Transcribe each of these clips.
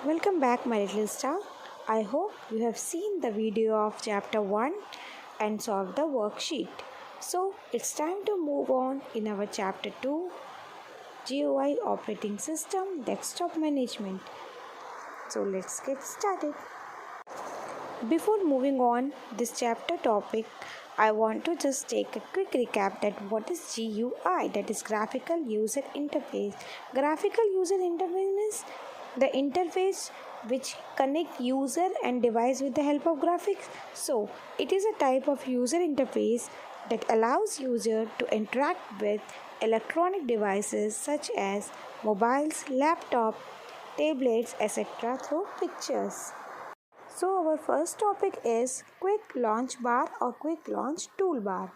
Welcome back, my little star. I hope you have seen the video of chapter 1 and solved the worksheet. So, it's time to move on in our chapter 2, GUI operating system desktop management. So, let's get started. Before moving on this chapter topic, I want to just take a quick recap that what is GUI, that is graphical user interface. Graphical user interface means the interface which connect user and device with the help of graphics. So it is a type of user interface that allows user to interact with electronic devices such as mobiles, laptop, tablets, etc. through pictures. So our first topic is quick launch bar or quick launch toolbar.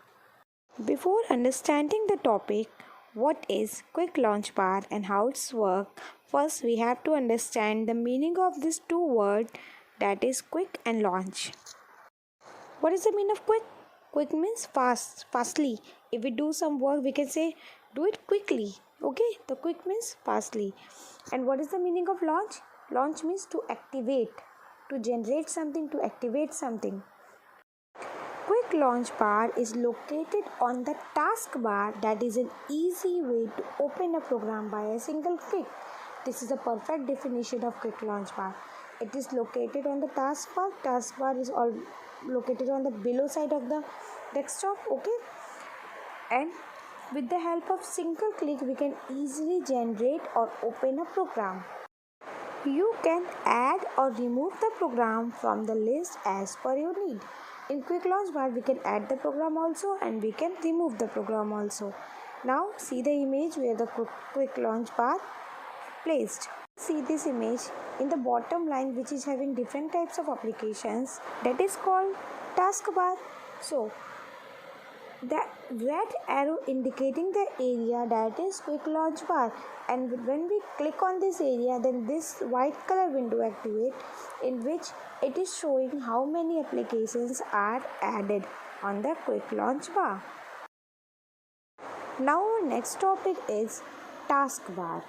Before understanding the topic, what is quick launch bar and how it's work, first we have to understand the meaning of these two words, that is quick and launch. What is the meaning of quick? Quick means fast, fastly. If we do some work, we can say do it quickly. Okay, the quick means fastly. And what is the meaning of launch? Launch means to activate, to generate something, to activate something. Quick launch bar is located on the taskbar, that is an easy way to open a program by a single click. This is a perfect definition of quick launch bar. It is located on the taskbar. Taskbar is all located on the below side of the desktop. Okay, and with the help of single click we can easily generate or open a program. You can add or remove the program from the list as per your need. In quick launch bar we can add the program also and we can remove the program also. Now see the image where the quick launch bar placed. See this image in the bottom line which is having different types of applications, that is called taskbar. So the red arrow indicating the area, that is quick launch bar, and when we click on this area then this white color window activate, in which it is showing how many applications are added on the quick launch bar. Now our next topic is taskbar.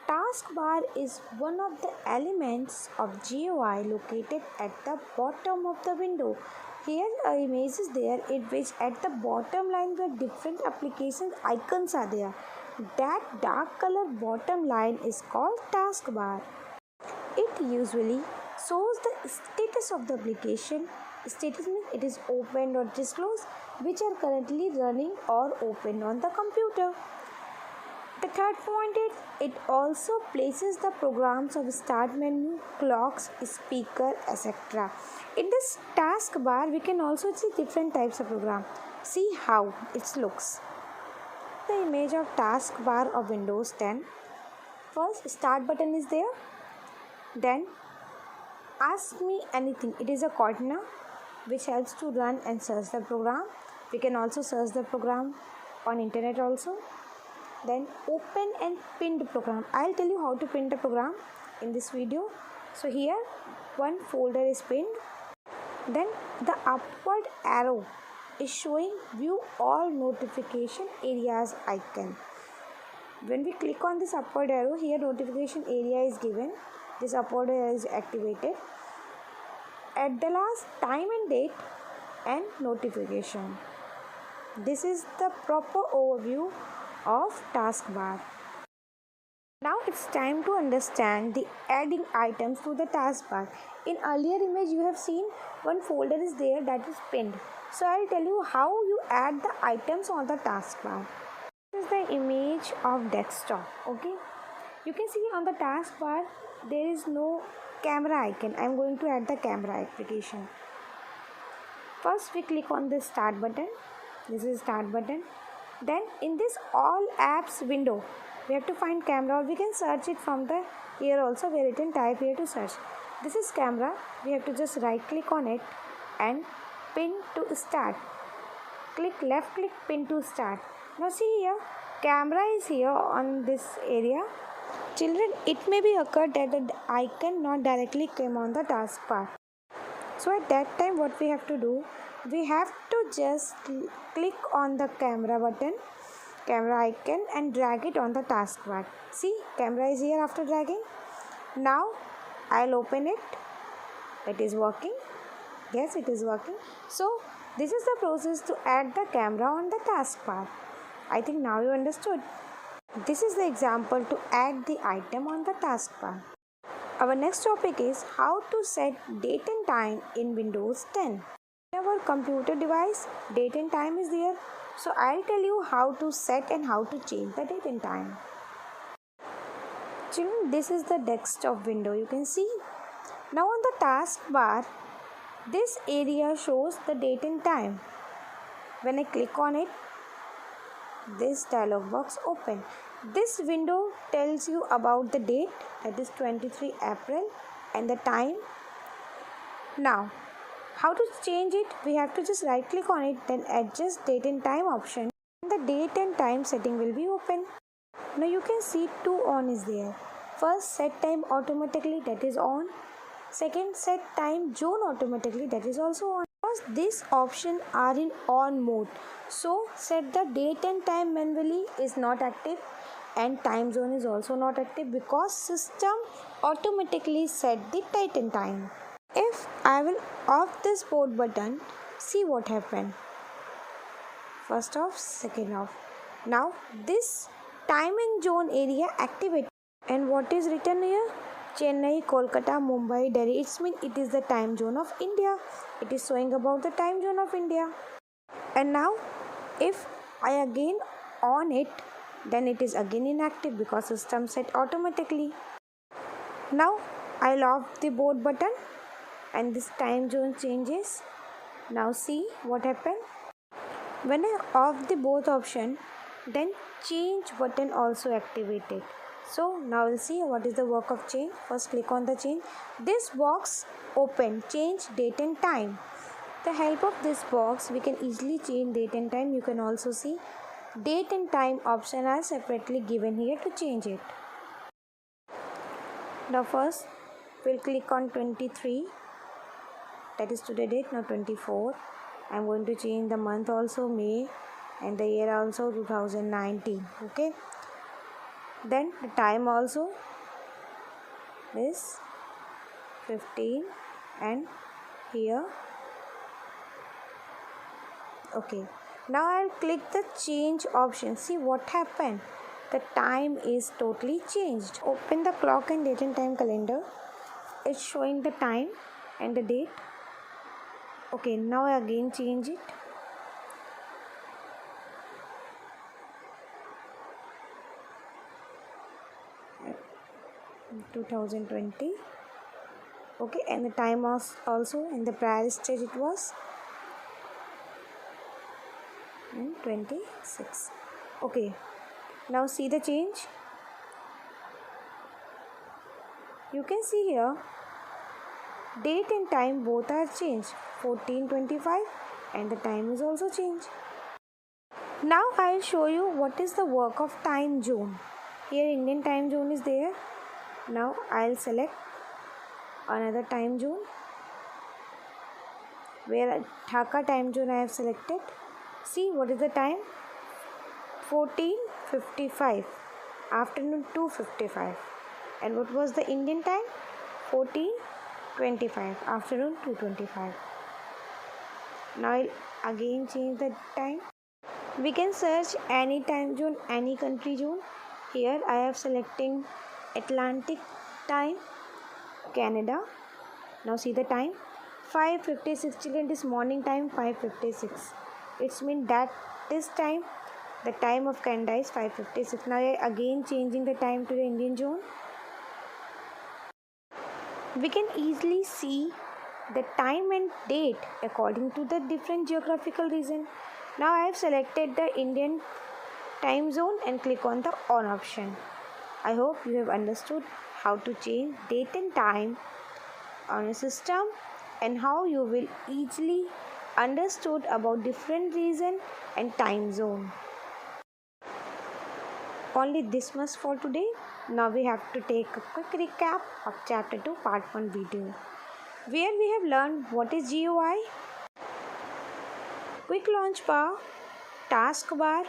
Taskbar is one of the elements of GUI located at the bottom of the window. Here a image is there in which at the bottom line where different application icons are there. That dark color bottom line is called taskbar. It usually shows the status of the application. Status means it is opened or disclosed, which are currently running or open on the computer. The third point is it also places the programs of start menu, clocks, speaker, etc. In this taskbar, we can also see different types of program. See how it looks. The image of taskbar of Windows 10. First, start button is there. Then, ask me anything. It is a cortina which helps to run and search the program. We can also search the program on internet also. Then open and pinned program. I'll tell you how to pin the program in this video. So here one folder is pinned. Then the upward arrow is showing view all notification areas icon. When we click on this upward arrow, here notification area is given. This upward arrow is activated. At the last, time and date and notification. This is the proper overview of taskbar. Now it's time to understand the adding items to the taskbar. In earlier image you have seen one folder is there, that is pinned. So I'll tell you how you add the items on the taskbar. This is the image of desktop. Okay, you can see on the taskbar there is no camera icon. I'm going to add the camera application. First we click on the start button. This is start button. Then in this all apps window we have to find camera, or we can search it from the here also where it can type here to search. This is camera. We have to just right click on it and pin to start. Click left click, pin to start. Now see here, camera is here on this area. Children, it may be occurred that the icon not directly came on the taskbar. So at that time what we have to do, we have to just click on the camera button, camera icon, and drag it on the taskbar. See, camera is here after dragging. Now I'll open it. It is working. Yes, it is working. So this is the process to add the camera on the taskbar. I think now you understood. This is the example to add the item on the taskbar. Our next topic is how to set date and time in Windows 10. In our computer device, date and time is there. So I'll tell you how to set and how to change the date and time. Children, this is the desktop window. You can see. Now on the taskbar, this area shows the date and time. When I click on it, this dialog box opens. This window tells you about the date, that is 23 April, and the time. Now, how to change it? We have to just right click on it, then adjust date and time option. The date and time setting will be open. Now you can see two on is there. First, set time automatically, that is on. Second, set time zone automatically, that is also on. Because these options are in on mode, so set the date and time manually is not active, and time zone is also not active because system automatically set the date and time. If I will off this board button, see what happened. First off, second off. Now this time and zone area activated. And what is written here? Chennai, Kolkata, Mumbai, Delhi. It is the time zone of India. It is showing about the time zone of India. And now if I again on it, then it is again inactive because system set automatically. Now I'll off the board button and this time zone changes. Now see what happened. When I off the both option, then change button also activated. So now we'll see what is the work of change. First click on the change. This box open, change date and time. The help of this box we can easily change date and time. You can also see date and time option are separately given here to change it. Now first we'll click on 23, that is today date. Now 24. I'm going to change the month also, May, and the year also 2019. Okay. Then the time also is 15 and here. Okay. Now I'll click the change option. See what happened. The time is totally changed. Open the clock and date and time calendar. It's showing the time and the date. Okay, now I again change it. In 2020. Okay, and the time was also in the prior stage it was in 26. Okay, now see the change. You can see here date and time both are changed, 1425, and the time is also changed. Now I'll show you what is the work of time zone. Here Indian time zone is there. Now I'll select another time zone where Dhaka time zone I have selected. See what is the time? 14:55, afternoon 2:55. And what was the Indian time? 14:25, afternoon 2:25. Now I'll again change the time. We can search any time zone, any country zone. Here I have selecting Atlantic time, Canada. Now see the time, 5:56. Children, this morning time 5:56. It's mean that this time the time of Canada is 5:56. Now I again changing the time to the Indian zone. We can easily see the time and date according to the different geographical region. Now I have selected the Indian time zone and click on the on option. I hope you have understood how to change date and time on a system and how you will easily understood about different region and time zone. Only this much for today. Now we have to take a quick recap of chapter 2 part 1 video, where we have learned what is GUI, quick launch bar, taskbar,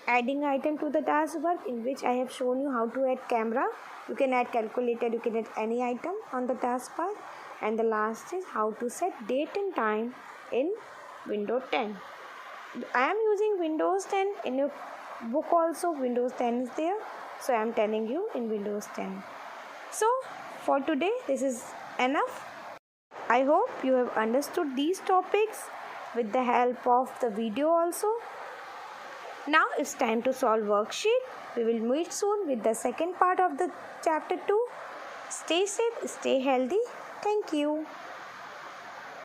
adding item to the taskbar, in which I have shown you how to add camera. You can add calculator, you can add any item on the taskbar. And the last is how to set date and time in Windows 10. I am using Windows 10. In your book also Windows 10 is there, so I am telling you in Windows 10. So for today this is enough. I hope you have understood these topics with the help of the video also. Now it's time to solve worksheet. We will meet soon with the second part of the chapter 2. Stay safe, stay healthy. Thank you.